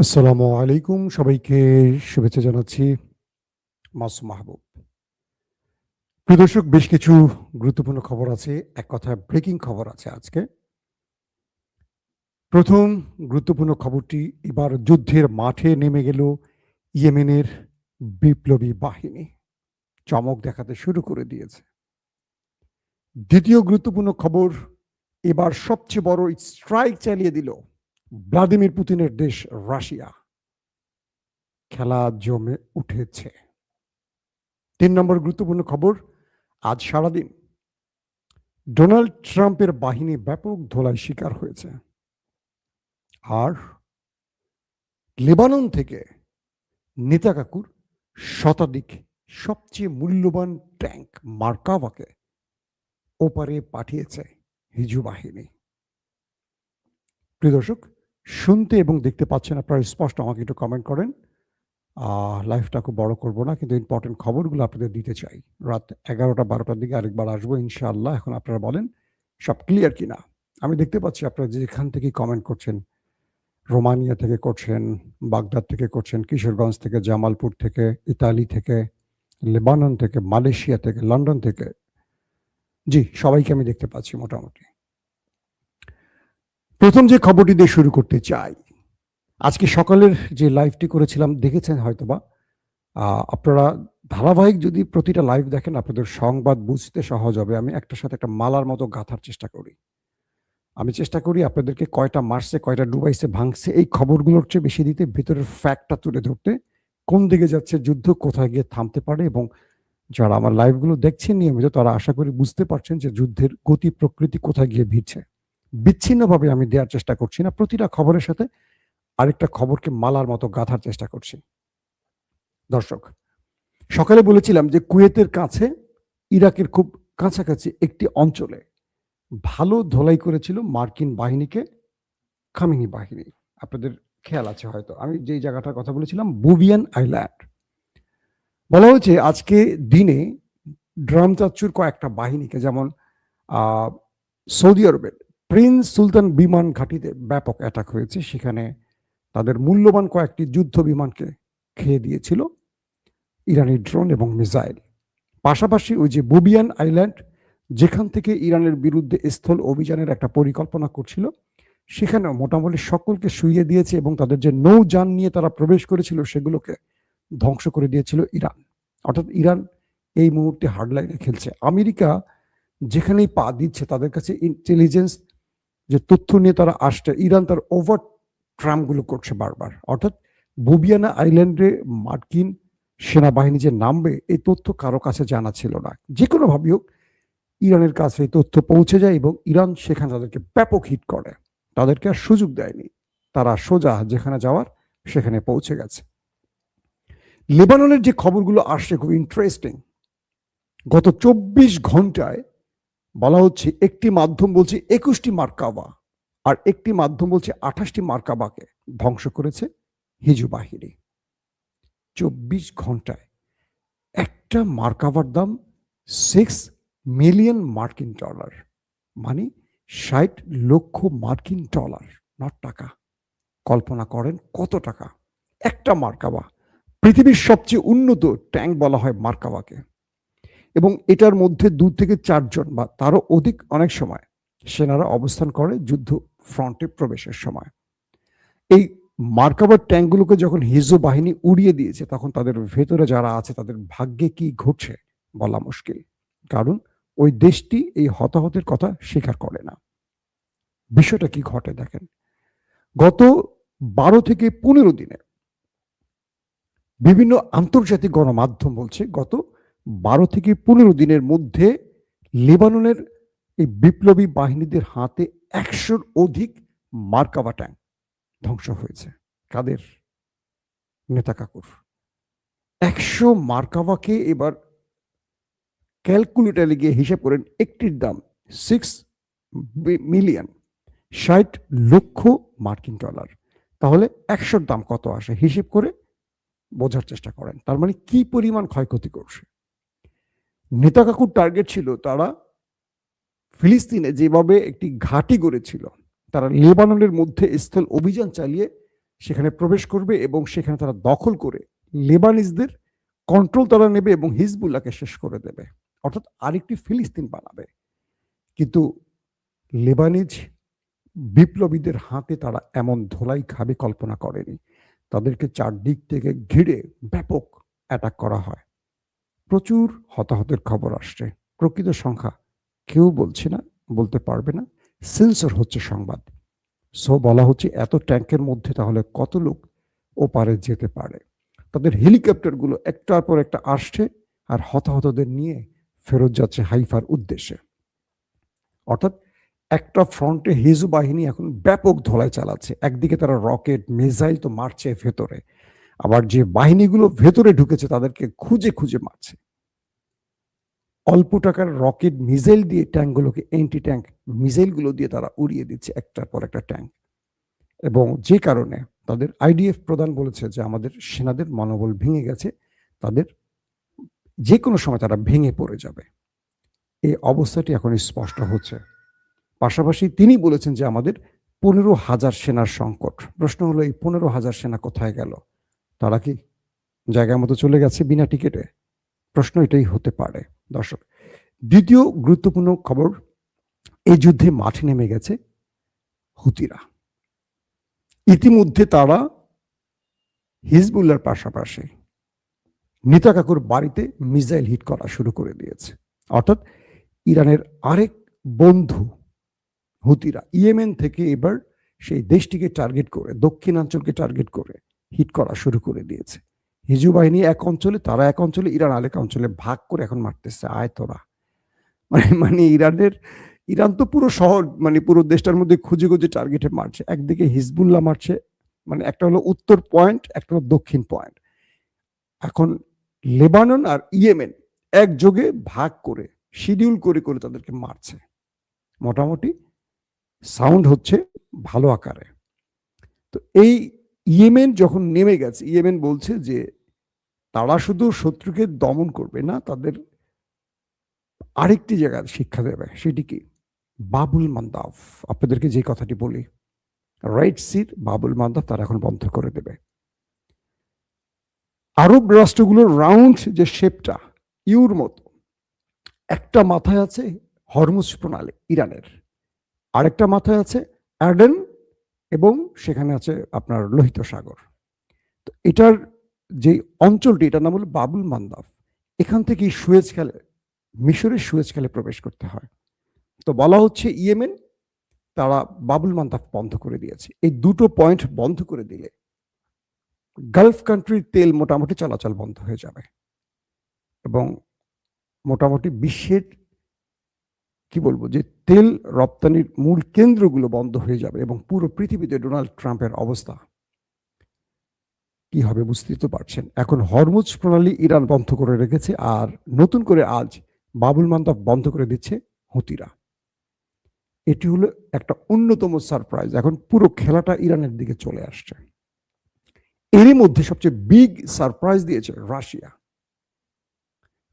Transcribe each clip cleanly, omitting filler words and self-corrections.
আসসালামু আলাইকুম। সবাইকে শুভেচ্ছা জানাচ্ছি। মাসুম মাহবুব। প্রিয় দর্শক, বেশ কিছু গুরুত্বপূর্ণ খবর আছে। এক কথায় ব্রেকিং খবর আছে আজকে। প্রথম গুরুত্বপূর্ণ খবরটি, এবার যুদ্ধের মাঠে নেমে গেল ইয়েমেনের বিপ্লবী বাহিনী। চমক দেখাতে শুরু করে দিয়েছে। দ্বিতীয় গুরুত্বপূর্ণ খবর, এবার সবচেয়ে বড় স্ট্রাইক চালিয়ে দিল ভ্লাদিমির পুতিনের দেশ রাশিয়া। খেলা জমে উঠেছে। ৩ নম্বর গুরুত্বপূর্ণ খবর, আজ সারাদিন ডোনাল্ড ট্রাম্পের বাহিনী ব্যাপক ধোলাই শিকার হয়েছে। আর লেবানন থেকে নেতাকাকুর শতাধিক সবচেয়ে মূল্যবান ট্যাঙ্ক মার্কাভাকে ওপারে পাঠিয়েছে হিজু বাহিনী। প্রিয় দর্শক, শুনতে এবং দেখতে পাচ্ছেন আপনারা স্পষ্ট, আমাকে একটু কমেন্ট করেন। লাইভটা খুব বড় করব না, কিন্তু ইম্পর্টেন্ট খবরগুলো আপনাদের দিতে চাই। রাত 11টা-12টার দিকে আরেকবার আসবো ইনশাআল্লাহ। এখন আপনারা বলেন সব ক্লিয়ার কিনা। আমি দেখতে পাচ্ছি আপনারা যেখান থেকে কমেন্ট করছেন, রোমানিয়া থেকে করছেন, বাগদাদ থেকে করছেন, কিশোরগঞ্জ থেকে, জামালপুর থেকে, ইতালি থেকে, লেবানন থেকে, মালয়েশিয়া থেকে, লন্ডন থেকে। জি, সবাইকে আমি দেখতে পাচ্ছি মোটামুটি। প্রথম যে খবরটি দিয়ে শুরু করতে চাই, আজকে সকালের যে লাইভটি করেছিলাম দেখেছেন হয়তোবা। আপনারা ধারাবাহিক যদি প্রতিটা লাইভ দেখেন আপনাদের সংবাদ বুঝতে সহজ হবে। আমি একটার সাথে একটা মালার মতো গাঁথার চেষ্টা করি। আমি চেষ্টা করি আপনাদেরকে কয়টা মারছে, কয়টা ডুবাইছে, ভাঙছে এই খবরগুলোর চেয়ে বেশি দিতে, ভেতরের ফ্যাক্টটা তুলে ধরতে, কোন দিকে যাচ্ছে যুদ্ধ, কোথায় গিয়ে থামতে পারে। এবং যারা আমার লাইভগুলো দেখছেন নিয়মিত তারা আশা করি বুঝতে পারছেন যে যুদ্ধের গতি প্রকৃতি কোথায় গিয়ে ভিড়ছে। বিচ্ছিন্নভাবে আমি দেওয়ার চেষ্টা করছি না, প্রতিটা খবরের সাথে আরেকটা খবরকে মালার মতো গাঁথার চেষ্টা করছি। দর্শক, সকালে বলেছিলাম যে কুয়েতের কাছে, ইরাকের খুব কাছাকাছি একটি অঞ্চলে ভালো ধোলাই করেছিল মার্কিন বাহিনীকে খামেনি বাহিনী। আপনাদের খেয়াল আছে হয়তো, আমি যেই জায়গাটার কথা বলেছিলাম বুবিয়ান আইল্যান্ড। বলা হয়েছে আজকে দিনে ড্রাম চাচ্চুর কয়েকটা বাহিনীকে, যেমন সৌদি আরবের প্রিন্স সুলতান বিমান ঘাঁটিতে ব্যাপক অ্যাটাক হয়েছে। সেখানে তাদের মূল্যবান কয়েকটি যুদ্ধ বিমানকে খেয়ে দিয়েছিল ইরানি ড্রোন এবং মিসাইল। পাশাপাশি ওই যে বুবিয়ান আইল্যান্ড, যেখান থেকে ইরানের বিরুদ্ধে স্থল অভিযানের একটা পরিকল্পনা করছিল, সেখানেও মোটামুটি সকলকে শুইয়ে দিয়েছে এবং তাদের যে নৌযান নিয়ে তারা প্রবেশ করেছিল সেগুলোকে ধ্বংস করে দিয়েছিল ইরান। অর্থাৎ ইরান এই মুহূর্তে হার্ডলাইনে খেলছে। আমেরিকা যেখানেই পা দিচ্ছে তাদের কাছে ইন্টেলিজেন্স যে তথ্য নিয়ে তারা আসছে, ইরান তার ওভার ট্রামগুলো করছে বারবার। অর্থাৎ বুবিয়ানা আইল্যান্ডে মার্কিন সেনাবাহিনী যে নামবে এই তথ্য কারো কাছে জানা ছিল না। যে কোনোভাবেই হোক ইরানের কাছে এই তথ্য পৌঁছে যায় এবং ইরান সেখানে তাদেরকে ব্যাপক হিট করে। তাদেরকে আর সুযোগ দেয়নি, তারা সোজা যেখানে যাওয়ার সেখানে পৌঁছে গেছে। লেবাননের যে খবরগুলো আসছে খুব ইন্টারেস্টিং। গত 24 ঘন্টায় বলা হচ্ছে একটি মাধ্যম বলছে 21টি মার্কাবা আর একটি মাধ্যম বলছে 28টি মার্কাবাকে ধ্বংস করেছে হিজু বাহিনী। 24 ঘন্টায় একটা মার্কাবার দাম 6 মিলিয়ন মার্কিন ডলার, মানে 60 লক্ষ মার্কিন ডলার, নট টাকা। কল্পনা করেন কত টাকা একটা মার্কাবা। পৃথিবীর সবচেয়ে উন্নত ট্যাঙ্ক বলা হয় মার্কাবাকে, এবং এটার মধ্যে 2 থেকে 4 জন বা তারও অধিক অনেক সময় সেনারা অবস্থান করে যুদ্ধ ফ্রন্টে প্রবেশের সময়। এই মার্কাবার ট্যাঙ্কগুলোকে যখন হিজবু বাহিনী উড়িয়ে দিয়েছে তখন তাদের ভেতরে যারা আছে তাদের ভাগ্যে কি ঘটছে বলা মুশকিল, কারণ ওই দেশটি এই হতাহতের কথা স্বীকার করে না। বিষয়টা কি ঘটে দেখেন, গত 12 থেকে 15 দিনে বিভিন্ন আন্তর্জাতিক গণমাধ্যম বলছে গত 12 থেকে 15 দিনের মধ্যে লেবাননের এই বিপ্লবী বাহিনীদের হাতে 100-র অধিক মার্কাবা ট্যাঙ্ক ধ্বংস হয়েছে। কাদের? নেতা কাকুর। 100 মার্কাবাকে এবার ক্যালকুলেটারে গিয়ে হিসাব করেন, একটির দাম 6 মিলিয়ন, 60 লক্ষ মার্কিন ডলার। তাহলে 100-র দাম কত আসে হিসেব করে বোঝার চেষ্টা করেন। তার মানে কি পরিমাণ ক্ষয়ক্ষতি করছে। নেতা কাকুর টার্গেট ছিল তারা ফিলিস্তিনে যেভাবে একটি ঘাঁটি গড়েছিল, তারা লেবাননের মধ্যে স্থল অভিযান চালিয়ে সেখানে প্রবেশ করবে এবং সেখানে তারা দখল করে লেবানিজদের কন্ট্রোল তারা নেবে এবং হিজবুল্লাহকে শেষ করে দেবে, অর্থাৎ আরেকটি ফিলিস্তিন বানাবে। কিন্তু লেবানিজ বিপ্লবীদের হাতে তারা এমন ধোলাই খাবে কল্পনা করেনি। তাদেরকে চারদিক থেকে ঘিরে ব্যাপক অ্যাটাক করা হয়। প্রচুর হতাহতের খবর আসছে। প্রকৃত সংখ্যা কেউ বলছে না, বলতে পারবে না, সেন্সর হচ্ছে সংবাদ। সো বলা হচ্ছে এত ট্যাঙ্কের মধ্যে তাহলে কত লোক ওপারে যেতে পারে। তাদের হেলিকপ্টারগুলো একটার পর একটা আসছে আর হতাহতদের নিয়ে ফেরত যাচ্ছে হাইফার উদ্দেশ্যে। অর্থাৎ একটা ফ্রন্টে হিজু বাহিনী এখন ব্যাপক ধোলাই চালাচ্ছে। একদিকে তারা রকেট মিসাইল তো মারছে ভেতরে, আবার যে বাহিনীগুলো ভেতরে ঢুকেছে তাদেরকে খুঁজে খুঁজে মারছে। অল্প টাকার রকেট মিসাইল দিয়ে ট্যাঙ্কগুলোকে, এন্টি ট্যাঙ্ক মিসাইলগুলো দিয়ে তারা উড়িয়ে দিচ্ছে একটার পর একটা ট্যাঙ্ক। এবং যে কারণে তাদের আইডিএফ প্রধান বলেছে যে আমাদের সেনাদের মনোবল ভেঙে গেছে, তাদের যে কোনো সময় তারা ভেঙে পড়ে যাবে। এই অবস্থাটি এখন স্পষ্ট হচ্ছে। পাশাপাশি তিনি বলেছেন যে আমাদের 15,000 সেনার সংকট। প্রশ্ন হলো এই 15,000 সেনা কোথায় গেল? তারা কি জায়গা মতো চলে গেছে বিনা টিকেটে? প্রশ্ন এটাই হতে পারে। দর্শক, দ্বিতীয় গুরুত্বপূর্ণ খবর, এই যুদ্ধে মাঠে নেমে গেছে হুতিরা। ইতিমধ্যে তারা হিজবুল্লাহর পাশাপাশি নেতা কাকুর বাড়িতে মিসাইল হিট করা শুরু করে দিয়েছে। অর্থাৎ ইরানের আরেক বন্ধু হুতিরা ইয়েমেন থেকে এবার সেই দেশটিকে টার্গেট করে, দক্ষিণাঞ্চলকে টার্গেট করে হিট করা শুরু করে দিয়েছে। হিজু বাহিনী এক অঞ্চলে, তারা এক অঞ্চলে, ইরান আরেক অঞ্চলে ভাগ করে এখন মারতেছে। আয় তোরা, মানে ইরান তো পুরো শহর, মানে পুরো দেশটার মধ্যে খুঁজে খুঁজে টার্গেটে মারছে। একদিকে হিজবুল্লাহ মারছে, মানে একটা হলো উত্তর পয়েন্ট, একটা হলো দক্ষিণ পয়েন্ট। এখন লেবানন আর ইয়েমেন একযোগে ভাগ করে শিডিউল করে করে তাদেরকে মারছে। মোটামুটি সাউন্ড হচ্ছে ভালো আকারে। তো এই ইয়েমেন যখন নেমে গেছে, ইয়েমেন বলছে যে তারা শুধু শত্রুকে দমন করবে না, তাদের আরেকটি জায়গায় শিক্ষা দেবে। সেটি কি? বাবুল মান্দাব। আপনাদেরকে যে কথাটি বলি, রাইট সির বাবুল মান্দাব তারা এখন বন্ধ করে দেবে। আরব রাষ্ট্রগুলোর রাউন্ড যে শেপটা ইউর মতো, একটা মাথায় আছে হরমুজ প্রণালী ইরানের, আরেকটা মাথায় আছে অ্যাডেন এবং সেখানে আছে আপনার লোহিত সাগর। তো এটার যে অঞ্চলটি, এটার নাম হলো বাবুল মান্দাব। এখান থেকে সুয়েজ খালে, মিশরের সুয়েজ খালে প্রবেশ করতে হয়। তো বলা হচ্ছে ইয়েমেন তারা বাবুল মান্দাব বন্ধ করে দিয়েছে। এই দুটো পয়েন্ট বন্ধ করে দিলে গালফ কান্ট্রির তেল মোটামুটি চলাচল বন্ধ হয়ে যাবে এবং মোটামুটি বিশ্বের কি বলবো যে তেল রপ্তানির মূল কেন্দ্রগুলো বন্ধ হয়ে যাবে এবং পুরো পৃথিবীতে ডোনাল্ড ট্রাম্পের অবস্থা কি হবে বুঝতেই তো পারছেন। এখন হরমুজ প্রণালী ইরান বন্ধ করে রেখেছে, আর নতুন করে আজ বাবুল মান্দাব বন্ধ করে দিচ্ছে হুতিরা। এটি হলো একটা অন্যতম সারপ্রাইজ। এখন পুরো খেলাটা ইরানের দিকে চলে আসছে। এরই মধ্যে সবচেয়ে বিগ সারপ্রাইজ দিয়েছে রাশিয়া।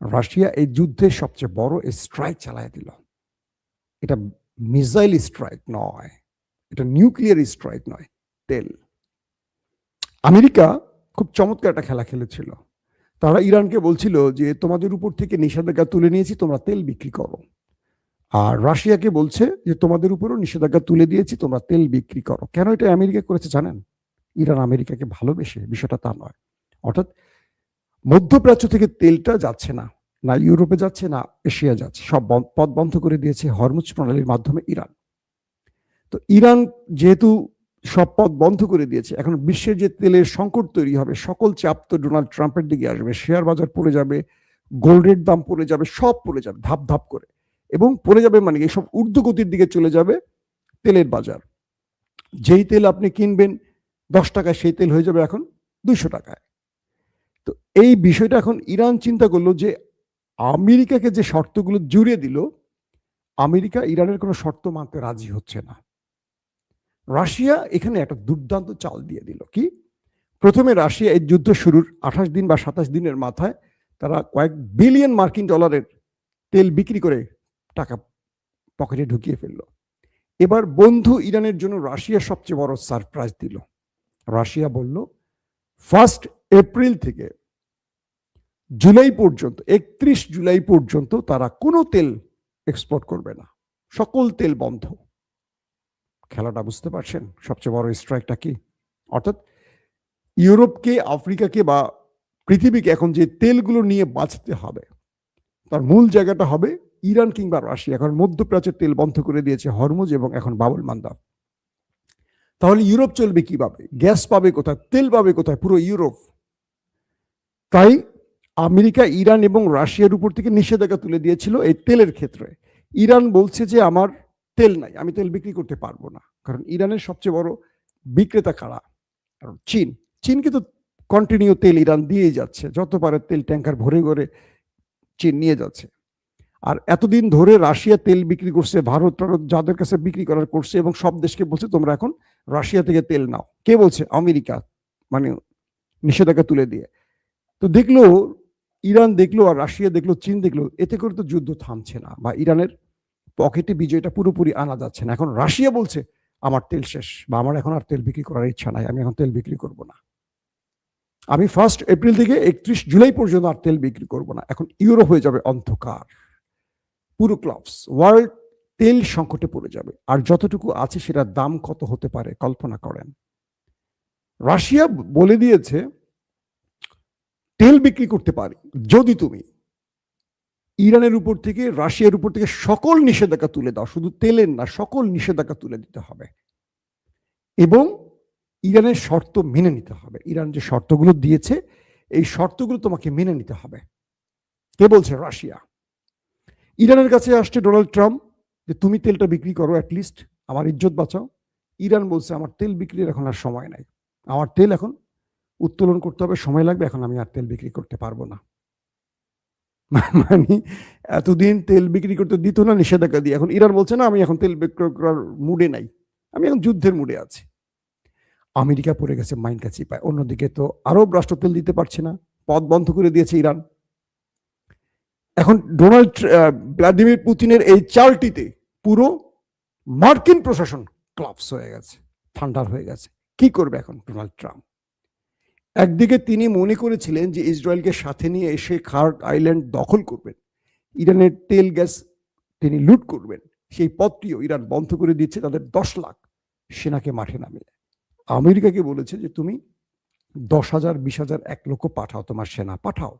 রাশিয়া এই যুদ্ধে সবচেয়ে বড় স্ট্রাইক চালায় দিল। এটা মিসাইল স্ট্রাইক নয়, এটা নিউক্লিয়ার স্ট্রাইক নয়, তেল। আমেরিকা খুব চমৎকার একটা খেলা খেলেছিল। তারা ইরানকে বলছিল যে তোমাদের উপর থেকে নিষেধাজ্ঞা তুলে নিয়েছি, তোমরা তেল বিক্রি করো। আর রাশিয়াকে বলছে যে তোমাদের উপরও নিষেধাজ্ঞা তুলে দিয়েছি, তোমরা তেল বিক্রি করো। কেন এটা আমেরিকা করেছে জানেন? ইরান আমেরিকাকে ভালোবেসে, বিষয়টা তা নয়। অর্থাৎ মধ্যপ্রাচ্য থেকে তেলটা যাচ্ছে না, না ইউরোপে যাচ্ছে না এশিয়া যাচ্ছে, সব পথ বন্ধ করে দিয়েছে হরমুজ প্রণালীর মাধ্যমে ইরান। তো ইরান যেহেতু সব পথ বন্ধ করে দিয়েছে, এখন বিশ্বের যে তেলের সংকট তৈরি হবে, সকল চাপ তো ডোনাল্ড ট্রাম্পের দিকে আসবে। শেয়ার বাজার পড়ে যাবে, গোল্ডের দাম পড়ে যাবে, সব পড়ে যাবে ধাপ ধাপ করে, এবং পড়ে যাবে মানে এইসব ঊর্ধ্বগতির দিকে চলে যাবে তেলের বাজার। যেই তেল আপনি কিনবেন 10 টাকায়, সেই তেল হয়ে যাবে এখন 200 টাকায়। তো এই বিষয়টা এখন ইরান চিন্তা করলো যে আমেরিকাকে যে শর্তগুলো জুড়ে দিল, আমেরিকা ইরানের কোনো শর্ত মানতে রাজি হচ্ছে না। রাশিয়া এখানে একটা দুর্দান্ত চাল দিয়ে দিল। কি? প্রথমে রাশিয়া এই যুদ্ধ শুরুর 28 দিন বা 27 দিনের মাথায় তারা কয়েক বিলিয়ন মার্কিন ডলারের তেল বিক্রি করে টাকা পকেটে ঢুকিয়ে ফেললো। এবার বন্ধু ইরানের জন্য রাশিয়া সবচেয়ে বড় সারপ্রাইজ দিল। রাশিয়া বলল 1 এপ্রিল থেকে জুলাই পর্যন্ত, 31 জুলাই পর্যন্ত তারা কোনো তেল এক্সপোর্ট করবে না, সকল তেল বন্ধ। খেলাটা বুঝতে পারছেন? সবচেয়ে বড় স্ট্রাইকটা কি? অর্থাৎ ইউরোপকে, আফ্রিকাকে বা পৃথিবীকে এখন যে তেলগুলো নিয়ে বাঁচতে হবে তার মূল জায়গাটা হবে ইরান কিংবা রাশিয়া। এখন মধ্যপ্রাচ্যের তেল বন্ধ করে দিয়েছে হরমুজ এবং এখন বাবুল মান্দাব। তাহলে ইউরোপ চলবে কিভাবে? গ্যাস পাবে কোথায়? তেল পাবে কোথায়? পুরো ইউরোপ। তাই আমেরিকা ইরান এবং রাশিয়ার উপর থেকে নিষেধাজ্ঞা তুলে দিয়েছিল এই তেলের ক্ষেত্রে। ইরান বলছে যে আমার তেল নাই, আমি তেল বিক্রি করতে পারবো না। কারণ ইরানের সবচেয়ে বড় বিক্রেতা কারা? কারণ চীন। চীনকে তো কন্টিনিউ তেল ইরান দিয়েই যাচ্ছে, যত পারে তেল ট্যাঙ্কার ভরে ভরে চীন নিয়ে যাচ্ছে। আর এতদিন ধরে রাশিয়া তেল বিক্রি করছে, ভারত যাদের কাছে বিক্রি করার করছে, এবং সব দেশকে বলছে তোমরা এখন রাশিয়া থেকে তেল নাও। কে বলছে? আমেরিকা, মানে নিষেধাজ্ঞা তুলে দিয়ে। তো দেখলো ইরান, দেখলো আর রাশিয়া দেখলো, চীন দেখলো, এতে করে তো যুদ্ধ থামছে না, বা ইরানের পকেটে বিজয়টা পুরোপুরি আনা যাচ্ছে না। এখন রাশিয়া বলছে আমার তেল শেষ, বা আমার এখন আর তেল বিক্রি করার ইচ্ছা নাই, আমি এখন তেল বিক্রি করব না, আমি 1 এপ্রিল থেকে 31 জুলাই পর্যন্ত আর তেল বিক্রি করব না। এখন ইউরোপ হয়ে যাবে অন্ধকার, পুরো ক্লাবস ওয়ার্ল্ড তেল সংকটে পড়ে যাবে। আর যতটুকু আছে সেটার দাম কত হতে পারে কল্পনা করেন। রাশিয়া বলে দিয়েছে তেল বিক্রি করতে পারি যদি তুমি ইরানের উপর থেকে, রাশিয়ার উপর থেকে সকল নিষেধাজ্ঞা তুলে দাও, শুধু তেলের না, সকল নিষেধাজ্ঞা তুলে দিতে হবে এবং ইরানের শর্ত মেনে নিতে হবে। ইরান যে শর্তগুলো দিয়েছে এই শর্তগুলো তোমাকে মেনে নিতে হবে। কে বলছে? রাশিয়া। ইরানের কাছে আসছে ডোনাল্ড ট্রাম্প যে তুমি তেলটা বিক্রি করো, অ্যাটলিস্ট আমার ইজ্জত বাঁচাও। ইরান বলছে আমার তেল বিক্রির এখন আর সময় নাই, আমার তেল এখন উত্তোলন করতে হবে, সময় লাগবে, এখন আমি আর তেল বিক্রি করতে পারবো না। মানে এতদিন তেল বিক্রি করতে দিত না নিষেধাজ্ঞা দিয়ে, এখন ইরান বলছে না আমি এখন তেল বিক্রি করার মুডে নাই, আমি এখন যুদ্ধের মুডে আছি। আমেরিকা পড়ে গেছে মাইনকা চিপায়। অন্যদিকে তো আরব রাষ্ট্র তেল দিতে পারছে না, পথ বন্ধ করে দিয়েছে ইরান। এখন ভ্লাদিমির পুতিনের এই চালটিতে পুরো মার্কিন প্রশাসন ক্লাবস হয়ে গেছে, ঠান্ডার হয়ে গেছে। কি করবে এখন ডোনাল্ড ট্রাম্প? একদিকে তিনি মনে করেছিলেন যে ইসরায়েলকে সাথে নিয়ে এসে খার্ক আইল্যান্ড দখল করবেন, ইরানের তেল গ্যাস তিনি লুট করবেন। সেই পথটিও ইরান বন্ধ করে দিচ্ছে, তাদের 10 লাখ সেনাকে মাঠে নামিয়ে। আমেরিকাকে বলেছে যে তুমি 10,000, 20,000, 1 লক্ষ পাঠাও, তোমার সেনা পাঠাও,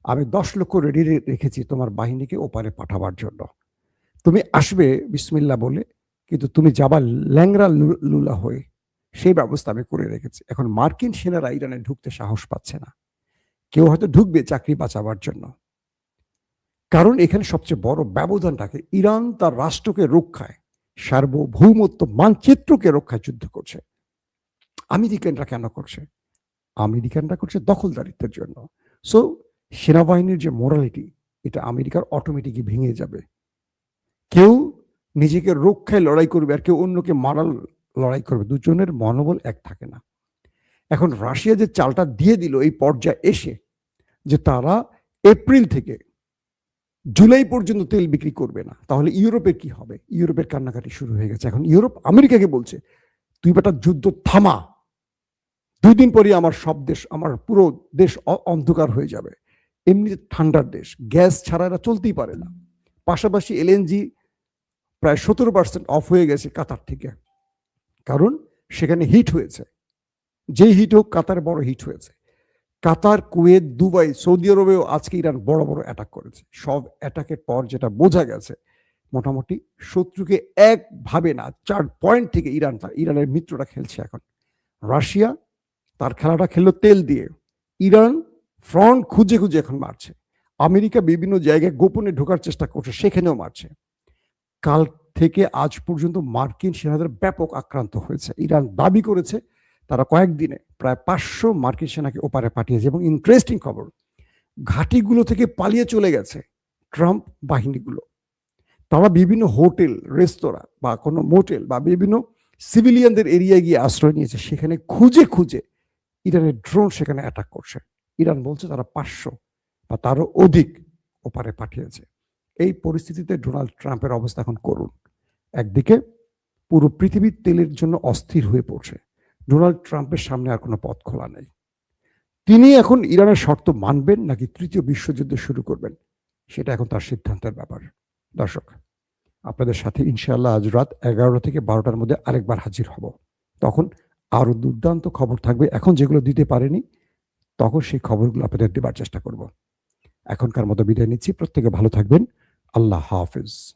আমি 10 লক্ষ রেডি রেখেছি তোমার বাহিনীকে ওপারে পাঠাবার জন্য। তুমি আসবে বিসমিল্লা বলে, কিন্তু তুমি যাবা ল্যাংরা লুলা হয়ে, সেই ব্যবস্থা আমি করে রেখেছি। এখন মার্কিন সেনারা ইরানে ঢুকতে সাহস পাচ্ছে না। কেউ হয়তো ঢুকবে চাকরি বাঁচাবার জন্য, কারণ এখানে সবচেয়ে বড় ব্যবধানটাকে ইরান তার রাষ্ট্রকে রক্ষায়, সার্বভৌমত্ব মানচিত্রকে রক্ষায় যুদ্ধ করছে। আমেরিকানরা কেন করছে? আমেরিকানরা করছে দখলদারিত্বের জন্য। সো সেনাবাহিনীর যে মোরালিটি, এটা আমেরিকার অটোমেটিকই ভেঙে যাবে। কেউ নিজেকে রক্ষায় লড়াই করবে আর কেউ অন্যকে মারার লড়াই করবে, দুজনের মনোবল এক থাকে না। এখন রাশিয়া যে চালটা দিয়ে দিল এই পর্যায়ে এসে, যে তারা এপ্রিল থেকে জুলাই পর্যন্ত তেল বিক্রি করবে না, তাহলে ইউরোপের কি হবে? ইউরোপের কান্নাকাটি শুরু হয়ে গেছে। এখন ইউরোপ আমেরিকাকে বলছে তুই বেটা যুদ্ধ থামা, 2 দিন পরে আমার সব দেশ, আমার পুরো দেশ অন্ধকার হয়ে যাবে। এমনি ঠান্ডার দেশ, গ্যাস ছাড়া এরা চলতেই পারে না। পাশাপাশি এলএনজি প্রায় 17% অফ হয়ে গেছে কাতার থেকে, কারণ সেখানে হিট হয়েছে। যেই হিট হোক, কাতারে বড় হিট হয়েছে। কাতার, কুয়েত, দুবাই, সৌদি আরবেও আজকে ইরান বড় বড় অ্যাটাক করেছে। সব অ্যাটাকের পর যেটা বোঝা গেছে, মোটামুটি শত্রুকে একভাবে না 4 পয়েন্ট থেকে ইরানের মিত্ররা খেলছে। এখন রাশিয়া তার খেলাটা খেললো তেল দিয়ে, ইরান ফ্রন্ট খুঁজে খুঁজে এখন মারছে। আমেরিকা বিভিন্ন জায়গায় গোপনে ঢোকার চেষ্টা করছে, সেখানেও মারছে। কাল থেকে আজ পর্যন্ত মার্কিন সেনাদের ব্যাপক আক্রান্ত হয়েছে। ইরান দাবি করেছে তারা কয়েকদিনে প্রায় 500 মার্কিন সেনাকে ওপারে পাঠিয়েছে। এবং ইন্টারেস্টিং খবর, ঘাঁটিগুলো থেকে পালিয়ে চলে গেছে ট্রাম্প বাহিনীগুলো। তারা বিভিন্ন হোটেল, রেস্তোরাঁ বা কোনো মোটেল বা বিভিন্ন সিভিলিয়ানদের এরিয়ায় গিয়ে আশ্রয় নিয়েছে। সেখানে খুঁজে খুঁজে ইরানের ড্রোন সেখানে অ্যাটাক করছে। ইরান বলছে তারা 500 বা তারও অধিক ওপারে পাঠিয়েছে। এই পরিস্থিতিতে ডোনাল্ড ট্রাম্পের অবস্থা এখন করুন। একদিকে পুরো পৃথিবীর তেলের জন্য অস্থির হয়ে পড়ছে, ডোনাল্ড ট্রাম্পের সামনে আর কোনো পথ খোলা নেই। তিনি এখন ইরানের শর্ত মানবেন নাকি তৃতীয় বিশ্বযুদ্ধ শুরু করবেন, সেটা এখন তার সিদ্ধান্তের ব্যাপার। দর্শক, আপনাদের সাথে ইনশাআল্লাহ আজ রাত 11 থেকে 12টার মধ্যে আরেকবার হাজির হব। তখন আরো দুর্দান্ত খবর থাকবে। এখন যেগুলো দিতে পারেনি, তখন সেই খবরগুলো আপনাদের দেবার চেষ্টা করব। এখনকার মতো বিদায় নিচ্ছি। প্রত্যেকে ভালো থাকবেন। আল্লাহ হাফেজ।